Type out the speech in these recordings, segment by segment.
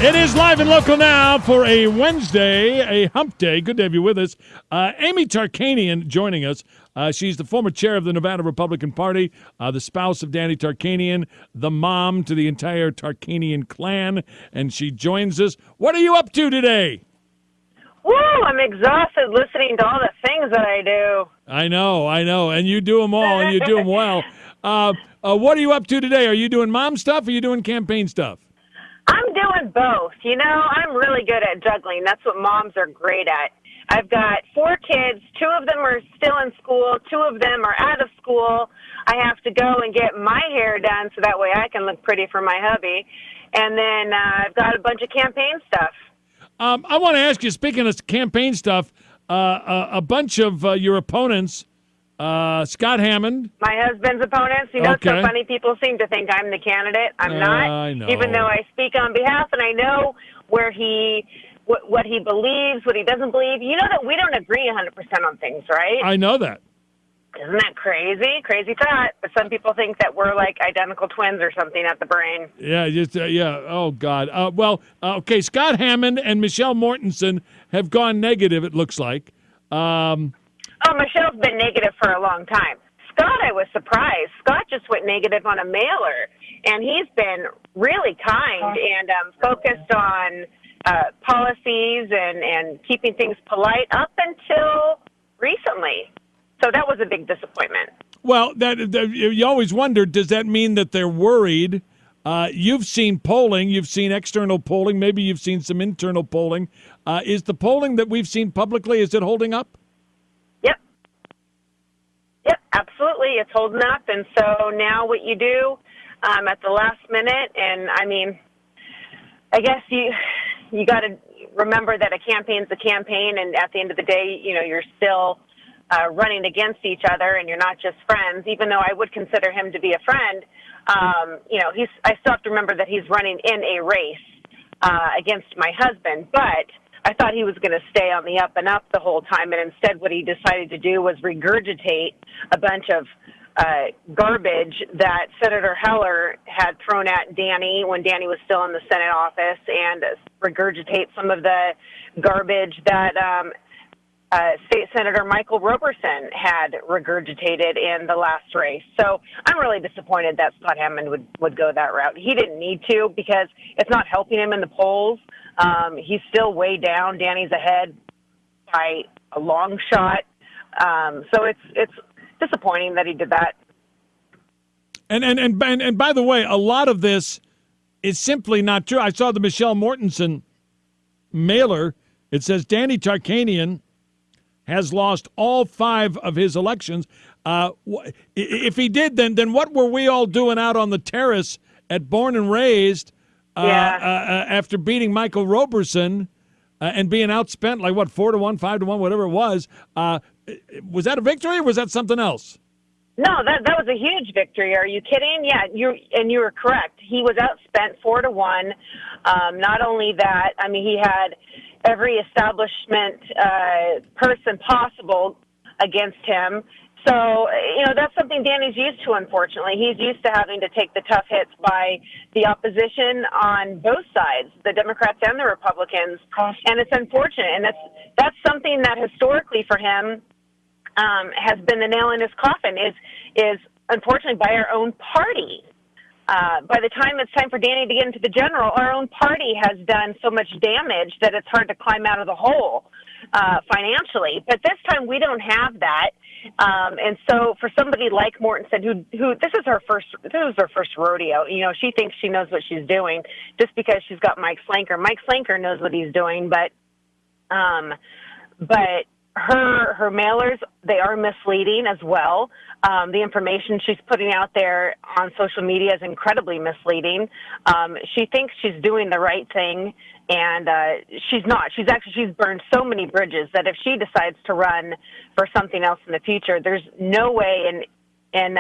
It is live and local now for a Wednesday, a hump day. Good to have you with us. AmyTarkanian joining us. She's the former chair of the Nevada Republican Party, the spouse of Danny Tarkanian, the mom to the entire Tarkanian clan, and she joins us. What are you up to today? Woo, I'm exhausted listening to all the things that I do. I know, and you do them all, and you do them well. What are you up to today? Are you doing mom stuff, or are you doing campaign stuff? I'm doing both. You know, I'm really good at juggling. That's what moms are great at. I've got 4 kids. 2 of them are still in school. 2 of them are out of school. I have to go and get my hair done so that way I can look pretty for my hubby. And then I've got a bunch of campaign stuff. I want to ask you, speaking of campaign stuff, a bunch of your opponents, Scott Hammond. My husband's opponents. You know, Okay. It's so funny. People seem to think I'm the candidate. I'm not. I know. Even though I speak on behalf and I know where what he believes, what he doesn't believe. You know that we don't agree 100% on things, right? I know that. Isn't that crazy? Crazy thought. But some people think that we're like identical twins or something at the brain. Yeah, yeah. Oh, God. Okay, Scott Hammond and Michelle Mortensen have gone negative, it looks like. Michelle's been negative for a long time. Scott, I was surprised. Scott just went negative on a mailer, and he's been really kind and focused on policies and keeping things polite up until recently. So that was a big disappointment. Well, you always wonder, does that mean that they're worried? You've seen polling. You've seen external polling. Maybe you've seen some internal polling. Is the polling that we've seen publicly, is it holding up? Yep, absolutely. It's holding up. And so now what you do at the last minute, and I mean, I guess you got to remember that a campaign's a campaign, and at the end of the day, you know, you're still running against each other, and you're not just friends. Even though I would consider him to be a friend, you know, I still have to remember that he's running in a race against my husband, but I thought he was going to stay on the up and up the whole time, and instead what he decided to do was regurgitate a bunch of garbage that Senator Heller had thrown at Danny when Danny was still in the Senate office, and regurgitate some of the garbage that State Senator Michael Roberson had regurgitated in the last race. So I'm really disappointed that Scott Hammond would go that route. He didn't need to, because it's not helping him in the polls. He's still way down. Danny's ahead by a long shot. So it's disappointing that he did that. And by the way, a lot of this is simply not true. I saw the Michelle Mortensen mailer. It says Danny Tarkanian has lost all 5 of his elections. If he did, then what were we all doing out on the terrace at Born and Raised after beating Michael Roberson and being outspent like, 4-1, 5-1, whatever it was? Was that a victory, or was that something else? No, that was a huge victory. Are you kidding? Yeah, you were correct. He was outspent 4-1. Not only that, I mean, he had every establishment person possible against him. So, you know, that's something Danny's used to, unfortunately. He's used to having to take the tough hits by the opposition on both sides, the Democrats and the Republicans. And it's unfortunate. And that's something that historically for him has been the nail in his coffin, is unfortunately by our own party. By the time it's time for Danny to get into the general, our own party has done so much damage that it's hard to climb out of the hole financially. But this time we don't have that. And so for somebody like Mortensen, who this is her first rodeo. You know, she thinks she knows what she's doing just because she's got Mike Slanker. Mike Slanker knows what he's doing, but her mailers, they are misleading as well. The information she's putting out there on social media is incredibly misleading. She thinks she's doing the right thing, and she's not. She's burned so many bridges that if she decides to run for something else in the future, there's no way in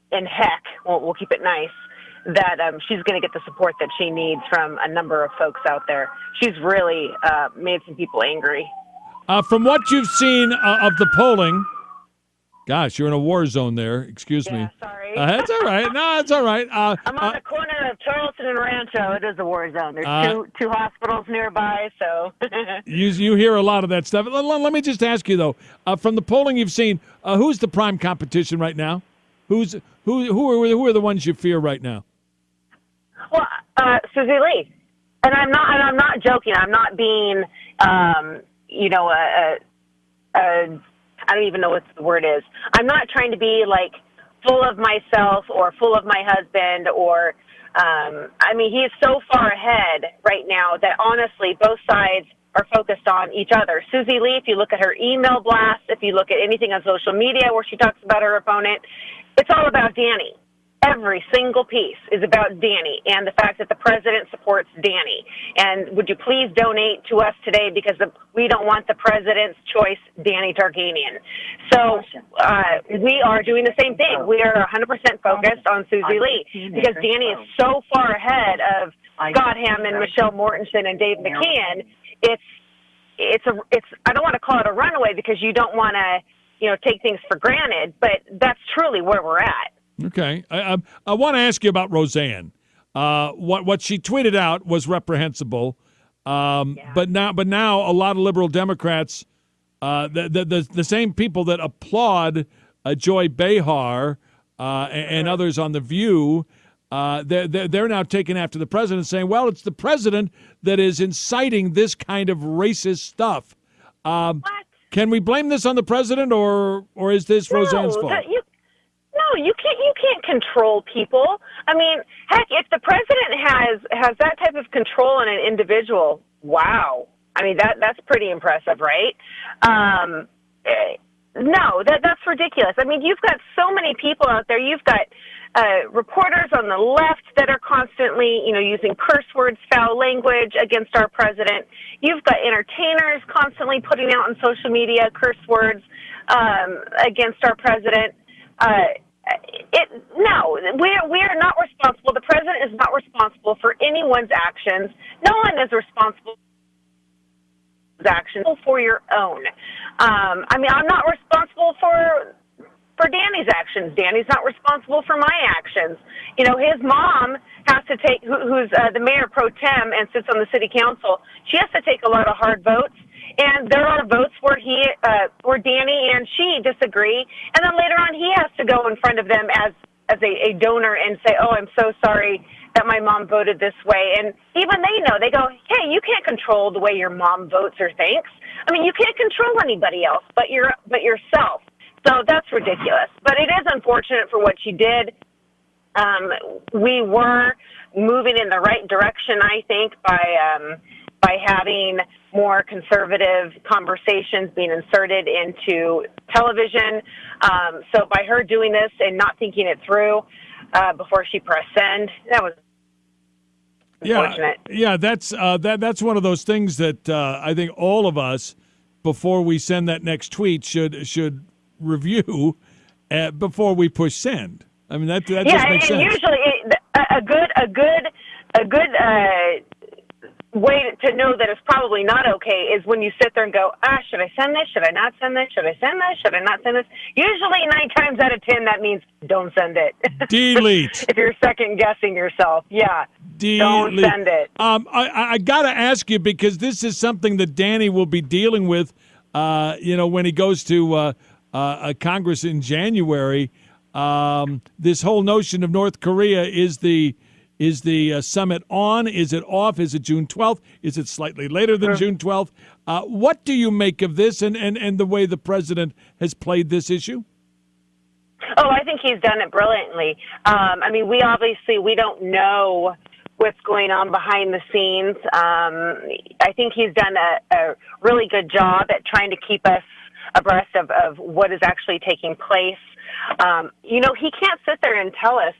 heck, we'll keep it nice, that she's going to get the support that she needs from a number of folks out there. She's really made some people angry. From what you've seen of the polling, Gosh, you're in a war zone there. Excuse me. Yeah, sorry. That's all right. No, it's all right. I'm on the corner of Charleston and Rancho. It is a war zone. There's two hospitals nearby, so. You hear a lot of that stuff. Let me just ask you though, from the polling you've seen, who's the prime competition right now? Who are the ones you fear right now? Well, Susie Lee, and I'm not joking. I'm not being, I don't even know what the word is. I'm not trying to be like full of myself or full of my husband or, he is so far ahead right now that honestly both sides are focused on each other. Susie Lee, if you look at her email blast, if you look at anything on social media where she talks about her opponent, it's all about Danny. Every single piece is about Danny and the fact that the president supports Danny. And would you please donate to us today because we don't want the president's choice, Danny Tarkanian. So we are doing the same thing. We are 100% focused on Susie Lee because Danny is so far ahead of Scott Hammond, Michelle Mortensen, and Dave McCann. It's I don't want to call it a runaway because you don't want to take things for granted, but that's truly where we're at. Okay. I want to ask you about Roseanne. What she tweeted out was reprehensible, but now a lot of liberal Democrats, the same people that applaud Joy Behar and others on The View, they're now taking after the president, saying, "Well, it's the president that is inciting this kind of racist stuff." What? Can we blame this on the president, or is this Roseanne's fault? No, you can't control people. I mean, heck, if the president has that type of control on an individual, wow. I mean, that's pretty impressive, right? No, that's ridiculous. I mean, you've got so many people out there. You've got reporters on the left that are constantly, using curse words, foul language against our president. You've got entertainers constantly putting out on social media curse words against our president. No, we are not responsible. The president is not responsible for anyone's actions. No one is responsible for his actions for your own. I'm not responsible for Danny's actions. Danny's not responsible for my actions. His mom has to take, who's the mayor pro tem and sits on the city council. She has to take a lot of hard votes. And there are votes where where Danny and she disagree, and then later on he has to go in front of them as a donor and say, "Oh, I'm so sorry that my mom voted this way." And even they know, they go, "Hey, you can't control the way your mom votes or thinks. I mean, you can't control anybody else but yourself." So that's ridiculous. But it is unfortunate for what she did. We were moving in the right direction, I think, by having more conservative conversations being inserted into television. So by her doing this and not thinking it through before she pressed send, that was unfortunate. Yeah, that's one of those things that I think all of us, before we send that next tweet, should review before we push send. I mean, that just makes sense. Usually a good way to know that it's probably not okay is when you sit there and go, should I send this? Should I not send this? Should I send this? Should I not send this? Usually 9 times out of 10, that means don't send it. Delete. If you're second guessing yourself. Yeah. Delete. Don't send it. I got to ask you, because this is something that Danny will be dealing with, when he goes to Congress in January. This whole notion of North Korea, is the summit on? Is it off? Is it June 12th? Is it slightly later than June 12th? What do you make of this and the way the president has played this issue? Oh, I think he's done it brilliantly. We don't know what's going on behind the scenes. I think he's done a really good job at trying to keep us abreast of what is actually taking place. He can't sit there and tell us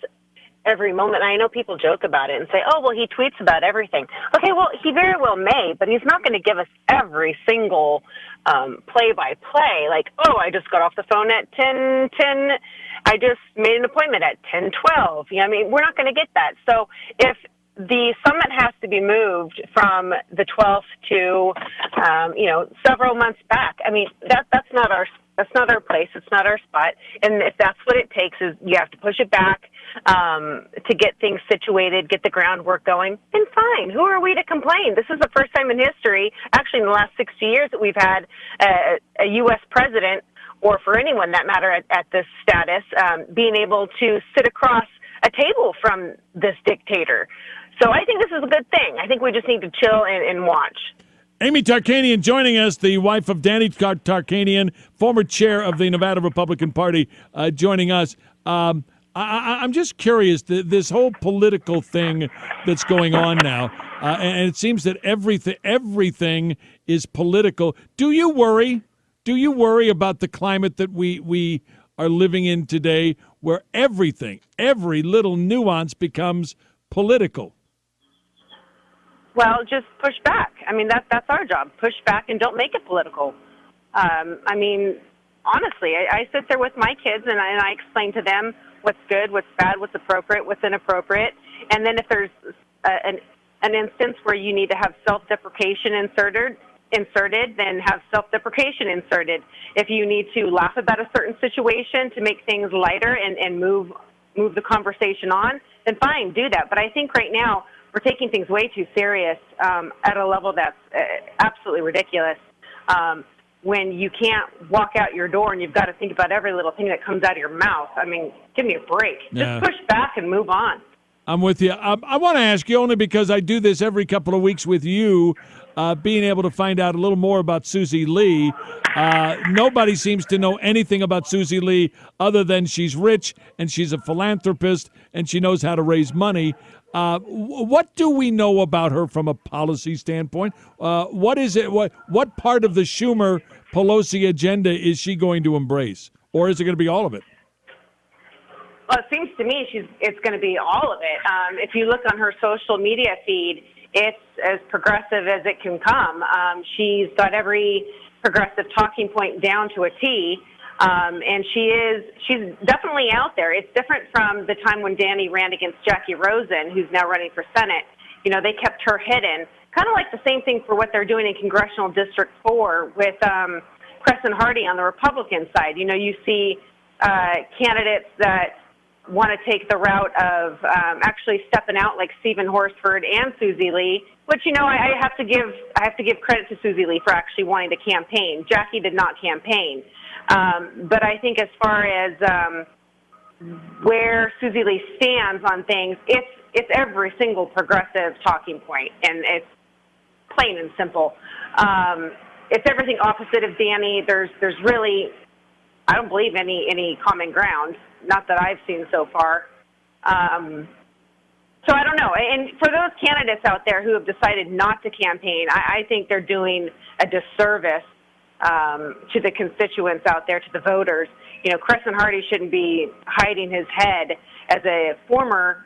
every moment. I know people joke about it and say, "Oh, well, he tweets about everything." Okay, well, he very well may, but he's not going to give us every single play-by-play. Like, "Oh, I just got off the phone at 10:10. I just made an appointment at 10:12." We're not going to get that. So if the summit has to be moved from the 12th to, several months back, that's not That's not our place. It's not our spot. And if that's what it takes, is you have to push it back to get things situated, get the groundwork going, then fine. Who are we to complain? This is the first time in history, actually in the last 60 years, that we've had a U.S. president, or for anyone that matter at this status, being able to sit across a table from this dictator. So I think this is a good thing. I think we just need to chill and watch. Amy Tarkanian joining us, the wife of Danny Tarkanian, former chair of the Nevada Republican Party, joining us. I'm just curious, this whole political thing that's going on now, and it seems that everything is political. Do you worry? Do you worry about the climate that we are living in today, where everything, every little nuance becomes political? Well, just push back. I mean, that's our job. Push back and don't make it political. I mean, honestly, I sit there with my kids and I explain to them what's good, what's bad, what's appropriate, what's inappropriate. And then if there's an instance where you need to have self-deprecation inserted, then have self-deprecation inserted. If you need to laugh about a certain situation to make things lighter and move the conversation on, then fine, do that. But I think right now, we're taking things way too serious at a level that's absolutely ridiculous. When you can't walk out your door and you've got to think about every little thing that comes out of your mouth. I mean, give me a break. Yeah. Just push back and move on. I'm with you. I want to ask you, only because I do this every couple of weeks with you, being able to find out a little more about Susie Lee. Nobody seems to know anything about Susie Lee other than she's rich and she's a philanthropist and she knows how to raise money. What do we know about her from a policy standpoint? What is it? What part of the Schumer-Pelosi agenda is she going to embrace, or is it going to be all of it? Well, it seems to me it's going to be all of it. If you look on her social media feed, it's as progressive as it can come. She's got every progressive talking point down to a T. And she's definitely out there. It's different from the time when Danny ran against Jackie Rosen, who's now running for Senate. You know, they kept her hidden. Kind of like the same thing for what they're doing in Congressional District 4 with Crescent Hardy on the Republican side. You know, you see candidates that want to take the route of actually stepping out, like Stephen Horsford and Susie Lee, which, you know, I have to give credit to Susie Lee for actually wanting to campaign. Jackie did not campaign. But I think as far as where Susie Lee stands on things, it's every single progressive talking point, and it's plain and simple. It's everything opposite of Danny. There's really, I don't believe, any common ground, not that I've seen so far. So I don't know. And for those candidates out there who have decided not to campaign, I think they're doing a disservice to the constituents out there, to the voters. You know, Crescent Hardy shouldn't be hiding his head as a former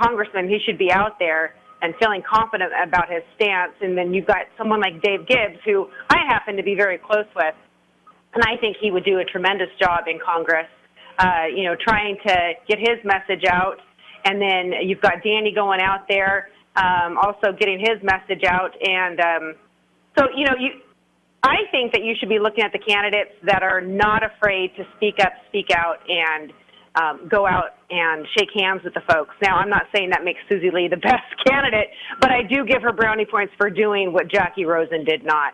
congressman. He should be out there and feeling confident about his stance. And then you've got someone like Dave Gibbs, who I happen to be very close with, and I think he would do a tremendous job in Congress, you know, trying to get his message out. And then you've got Danny going out there, also getting his message out. And so, you know, I think that you should be looking at the candidates that are not afraid to speak up, speak out, and go out and shake hands with the folks. Now, I'm not saying that makes Susie Lee the best candidate, but I do give her brownie points for doing what Jackie Rosen did not.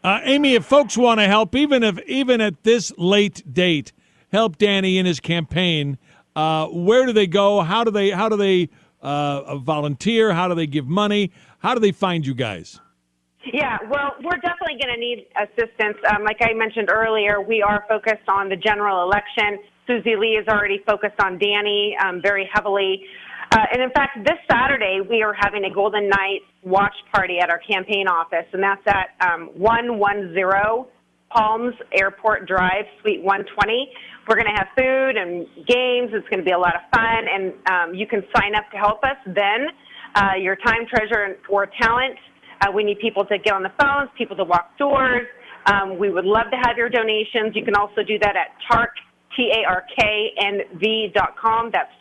Amy, if folks want to help, even at this late date, help Danny in his campaign, where do they go? How do they volunteer? How do they give money? How do they find you guys? Yeah, well, we're definitely going to need assistance. Like I mentioned earlier, we are focused on the general election. Susie Lee is already focused on Danny very heavily. And in fact, this Saturday, we are having a Golden Knights watch party at our campaign office, and that's at 110 Palms Airport Drive, Suite 120. We're going to have food and games. It's going to be a lot of fun, and you can sign up to help us then. Your time, treasure, or talent. We need people to get on the phones, people to walk doors. We would love to have your donations. You can also do that at TARKNV.com. That's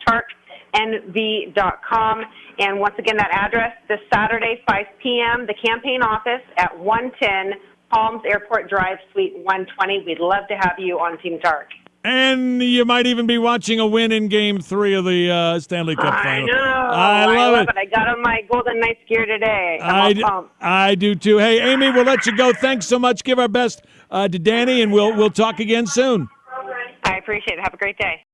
TARKNV.com. And once again, that address, this Saturday, 5 p.m., the campaign office at 110 Palms Airport Drive, Suite 120. We'd love to have you on Team Tark. And you might even be watching a win in Game 3 of the Stanley Cup Final. I know. I love it. I got on my Golden Knights gear today. I'm all pumped. I do too. Hey, Amy, we'll let you go. Thanks so much. Give our best to Danny, and we'll talk again soon. I appreciate it. Have a great day.